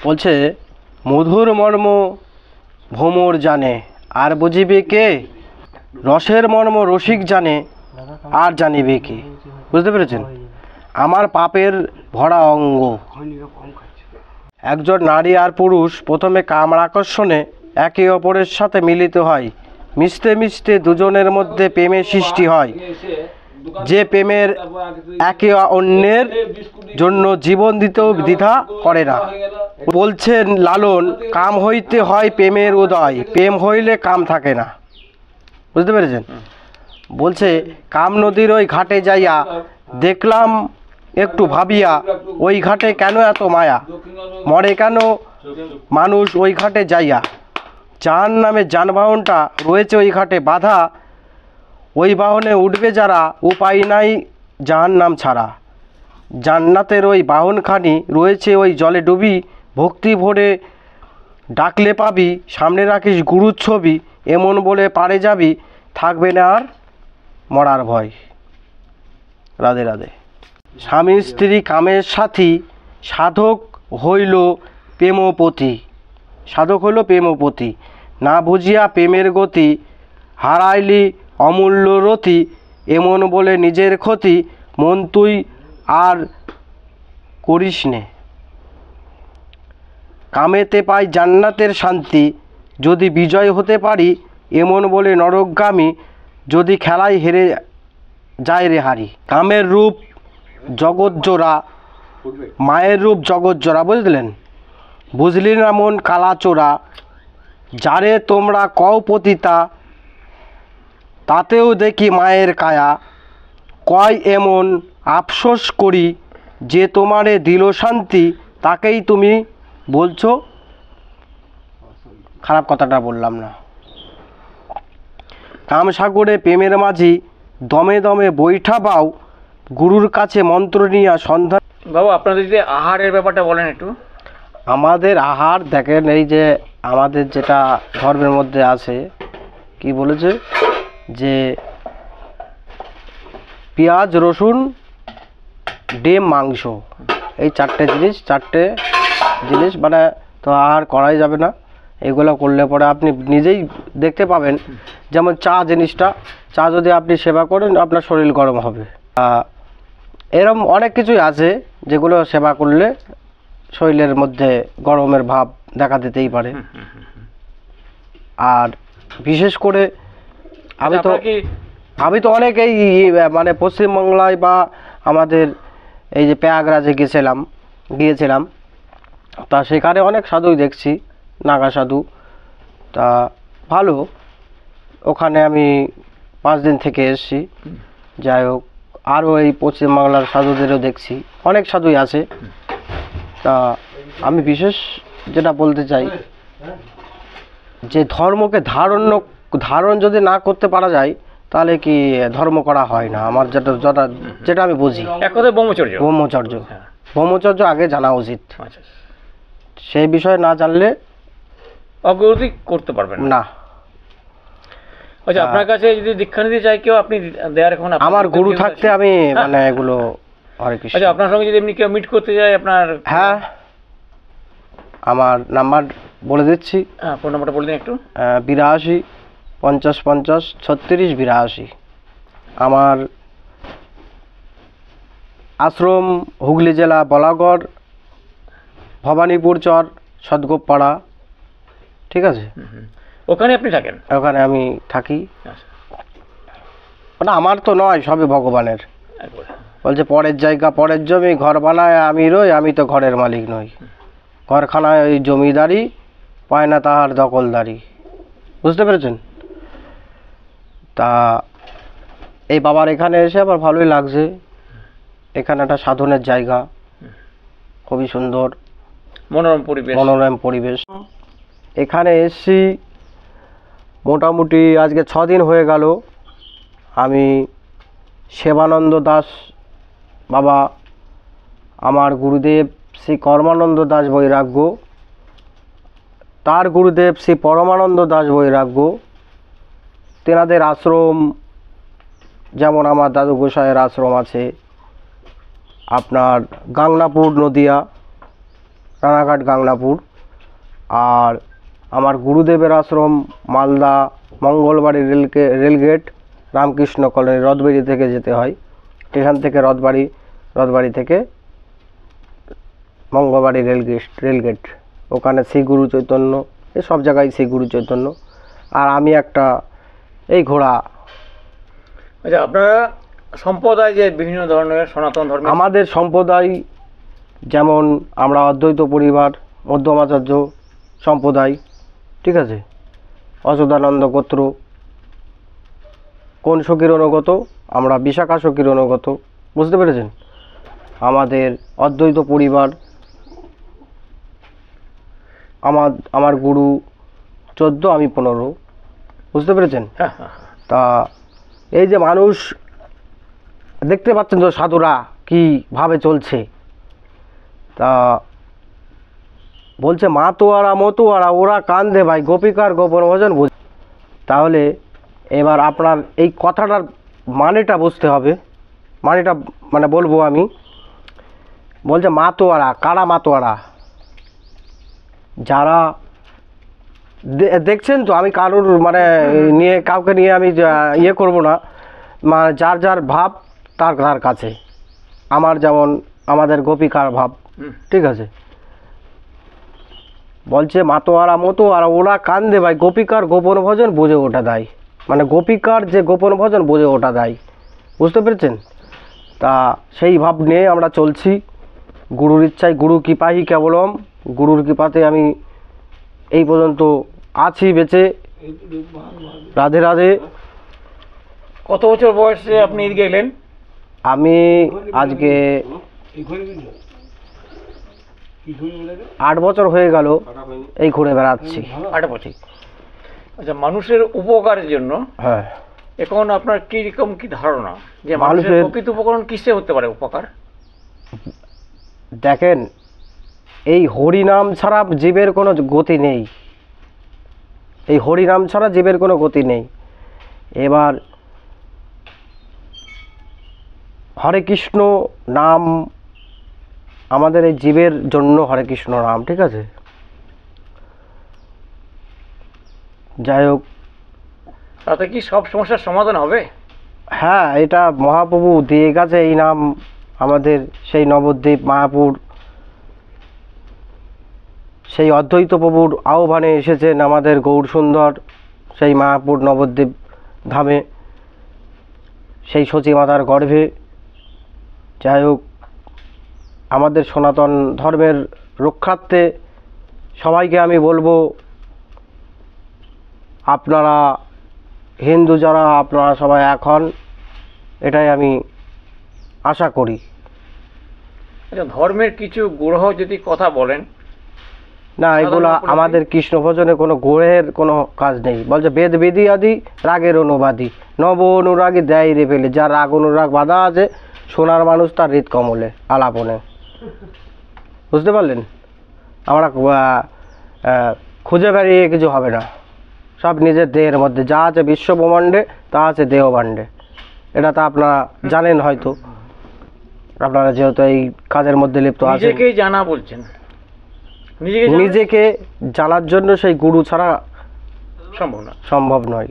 বলছে মধুর মর্ম ভ্রমর জানে আর বুঝিবে কে, রসের মর্ম রসিক জানে আর জানিবে কে। বুঝতে পেরেছেন? আমার পাপের ভরা অঙ্গ। একজন নারী আর পুরুষ প্রথমে কামার আকর্ষণে একে অপরের সাথে মিলিত হয়। মিশতে মিশতে দুজনের মধ্যে প্রেমের সৃষ্টি হয়, যে প্রেমের একে অন্যের জন্য জীবন দিতেও দ্বিধা করে না। বলছেন লালন, কাম হইতে হয় প্রেমের উদয়, প্রেম হইলে কাম থাকে না। বুঝতে পেরেছেন? বলছে কাম নদীর ওই ঘাটে যাইয়া দেখলাম একটু ভাবিয়া, ওই ঘাটে কেন এত মায়া, মরে কেন মানুষ ওই ঘাটে যাইয়া। যার নামে যানবাহনটা রয়েছে ওই ঘাটে বাধা, ওই বাহনে উঠবে যারা, উপায় নাই যার নাম ছাড়া। জান্নাতের ওই বাহনখানি রয়েছে ওই জলে ডুবি, ভক্তি ভরে ডাকলে পাবি, সামনে রাখিস গুরুর ছবি, এমন বলে পারে যাবি, থাকবে না আর মরার ভয়। রাধে রাধে। স্বামী স্ত্রী কামের সাথী, সাধক হইল প্রেমপতি। সাধক হইল প্রেমপতি, না বুঝিয়া প্রেমের গতি, হারাইলি অমূল্য রতি, এমন বলে নিজের ক্ষতি, মন তুই আর করিস নে। কামেতে পাই জান্নাতের শান্তি, যদি বিজয় হতে পারি, এমন বলে নরকগামী, যদি খেলায় হেরে যায় রে হারি। কামের রূপ জগৎজোড়া, মায়ের রূপ জগৎজোড়া। বুঝলেন? বুঝলি না মন কালাচোরা, যারে তোমরা কও পতিতা, তাতেও দেখি মায়ের কায়া। কয় এমন আফসোস করি, যে তোমারে দিল শান্তি, তাকেই তুমি বলছো। খারাপ কথাটা বললাম না। কামসাগরে প্রেমের মাঝি, দমে দমে বৈঠা বাও, গুরুর কাছে মন্ত্র নিয়া সন্ধান। বাবু, আপনাদের যে আহারের ব্যাপারটা বলেন একটু। আমাদের আহার দেখেন, এই যে আমাদের যেটা ধর্মের মধ্যে আছে, কি বলেছে যে পেঁয়াজ রসুন ডিম মাংস, এই চারটে জিনিস মানে তো আহার করাই যাবে না। এগুলো করলে পরে আপনি নিজেই দেখতে পাবেন। যেমন চা জিনিসটা, চা যদি আপনি সেবা করেন আপনার শরীর গরম হবে। এরকম অনেক কিছুই আছে যেগুলো সেবা করলে শরীরের মধ্যে গরমের ভাব দেখা দিতেই পারে। আর বিশেষ করে আমি তো অনেক এই মানে পশ্চিমবাংলায় বা আমাদের এই যে প্রয়াগরাজে গিয়েছিলাম, তা সেখানে অনেক সাধুই দেখছি, নাগা সাধু। তা ভালো, ওখানে আমি 5 দিন থেকে এসেছি। যাই হোক, আরও এই পশ্চিমবাংলার সাধুদেরও দেখছি, অনেক সাধুই আছে। তা আমি বিশেষ যেটা বলতে চাই, যে ধর্মকে ধারণ যদি না করতে পারা যায়, তাহলে কি ধর্ম করা হয় না। আমার যেটা আমি বুঝি, এক কথায় ব্রহ্মচর্য আগে জানা উচিত। সেই বিষয়ে না জানলে অগ্রগতি করতে পারবেন না। আচ্ছা, আপনার কাছে যদি দীক্ষা নিতে চাই কেউ, আপনি দেয়ার এখন আমার গুরু থাকতে আমি মানে এগুলো হরে কৃষ্ণ। আচ্ছা, আপনার সঙ্গে যদি এমনি কেউ মিট করতে যায়, আপনার? হ্যাঁ, আমার নাম্বার বলে দিচ্ছি। হ্যাঁ, ফোন নাম্বারটা বলে দিন একটু। 82 50 50 36 82। আমার আশ্রম হুগলি জেলা বলাগড়, ভবানীপুর চর, সদগোপপাড়া। ঠিক আছে? ওখানে আপনি থাকেন? ওখানে আমি থাকি। মানে আমার তো নয়, সবই ভগবানের। বলছে পরের জায়গা পরের জমি, ঘর বানায় আমি রই, আমি তো ঘরের মালিক নই। ঘরখানায় ওই জমিদারি, পায় না তাহার দখলদারি। বুঝতে পেরেছেন? তা এই বাবার এখানে এসে আমার ভালোই লাগছে। এখানে একটা সাধনের জায়গা, খুবই সুন্দর, মনোরম পরিবেশ। এখানে এসছি মোটামুটি আজকে 6 দিন হয়ে গেল। আমি সেবানন্দ দাস বাবা, আমার গুরুদেব শ্রী কর্মানন্দ দাস বৈরাগ্য, তার গুরুদেব শ্রী পরমানন্দ দাস বৈরাগ্য, তেনাদের আশ্রম, যেমন আমার দাদু গোসাইয়ের আশ্রম আছে আপনার গাংনাপুর নদিয়া, রানাঘাট গাংনাপুর। আর আমার গুরুদেবের আশ্রম মালদা মঙ্গলবাড়ি রেলগেট রামকৃষ্ণ কলোনি রথবাড়ি থেকে যেতে হয়, স্টেশন থেকে রথবাড়ি থেকে মঙ্গলবাড়ি রেলগেট ওখানে শ্রী গুরু চৈতন্য, এই সব জায়গায় শ্রী গুরু চৈতন্য। আর আমি একটা এই ঘোড়া। আচ্ছা, আপনারা সম্প্রদায় যে বিভিন্ন ধরনের সনাতন ধর্ম, আমাদের সম্প্রদায় যেমন আমরা অদ্বৈত পরিবার, মধ্যমাচার্য সম্প্রদায়, ঠিক আছে, অচ্যুতানন্দ গোত্র, কোন শকির অনুগত, আমরা বিশাখা শকির অনুগত, বুঝতে পেরেছেন। আমাদের অদ্বৈত পরিবার, আমার গুরু 14, আমি 15, বুঝতে পেরেছেন। হ্যাঁ হ্যাঁ, তা এই যে মানুষ দেখতে পাচ্ছেন তো সাধুরা কীভাবে চলছে, তা বলছে মাতোয়ারা মতুয়ারা ওরা কান্দে ভাই গোপিকার গোপন ভজন বুঝ। তাহলে এবার আপনার এই কথাটার মানেটা বুঝতে হবে, মানেটা মানে বলবো আমি। বলছে মাতোয়ারা, কারা মাতোয়ারা? যারা দেখছেন তো, আমি কারোর মানে নিয়ে কাউকে নিয়ে আমি ইয়ে করব না, মানে যার যার ভাব তার কাছে। আমার যেমন আমাদের গোপিকার ভাব, ঠিক আছে। বলছে মাতোয়ারা মতোয়ারা ওরা কান্দে ভাই গোপিকার গোপন ভজন বুঝে ওঠা দেয়, মানে গোপিকার যে গোপন ভজন বুঝে ওঠা দেয়, বুঝতে পেরেছেন। তা সেই ভাব নিয়ে আমরা চলছি, গুরুর ইচ্ছায়, গুরু কৃপাহি কেবলম, গুরুর কৃপাতে আমি এই পর্যন্ত আছি বেঁচে। রাধে রাধে। কত বছর বয়সে আপনি এদিকে এলেন? আমি আজকে 8 বছর হয়ে গেল এই ঘুরে বেড়াচ্ছি। 8 বছর। আচ্ছা, মানুষের উপকারের জন্য হ্যাঁ, এখন আপনার কিরকম কি ধারণা যে মানুষের মানুষের প্রকৃত উপকরণ কিসে হতে পারে উপকার? দেখেন, এই হরিনাম ছাড়া জীবের কোনো গতি নেই, এই হরিনাম ছাড়া জীবের কোনো গতি নেই। এবার হরে কৃষ্ণ নাম আমাদের এই জীবের জন্য, হরে কৃষ্ণ নাম, ঠিক আছে। যাই হোক, তাতে কি সব সমস্যার সমাধান হবে? হ্যাঁ, এটা মহাপ্রভু দিয়ে গেছে এই নাম আমাদের, সেই নবদ্বীপ মায়াপুর, সেই অদ্বৈত প্রভুর আহ্বানে এসেছেন আমাদের গৌর সুন্দর সেই মায়াপুর নবদ্বীপ ধামে, সেই সচী মাতার গর্ভে। যাই হোক, আমাদের সনাতন ধর্মের রক্ষার্থে সবাইকে আমি বলবো, আপনারা হিন্দু যারা আপনারা সবাই এক হন, এটাই আমি আশা করি। আচ্ছা, ধর্মের কিছু গ্রহ যদি কথা বলেন। না, এগুলা আমাদের কৃষ্ণ ভজনে কোনো গ্রহের কোনো কাজ নেই। বলছে বেদ বিধি আদি রাগের অনুবাদী, নব অনুরাগী দেয় রে ফেলে, যার রাগ অনুরাগ বাধা আছে সোনার মানুষ তার হৃদ কমলে আলাপনে, বুঝতে পারলেন। আমরা খুঁজে বেরিয়ে কিছু হবে না, সব নিজের দেহের মধ্যে যা আছে, বিশ্ব ব্রহ্মাণ্ডে তা আছে দেহভাণ্ডে। এটা তো আপনারা জানেন হয়তো, আপনারা যেহেতু এই কাজের মধ্যে লিপ্ত আছেন। নিজেকে জানা বলছেন, নিজেকে জানার জন্য সেই গুরু ছাড়া সম্ভব না, সম্ভব নয়।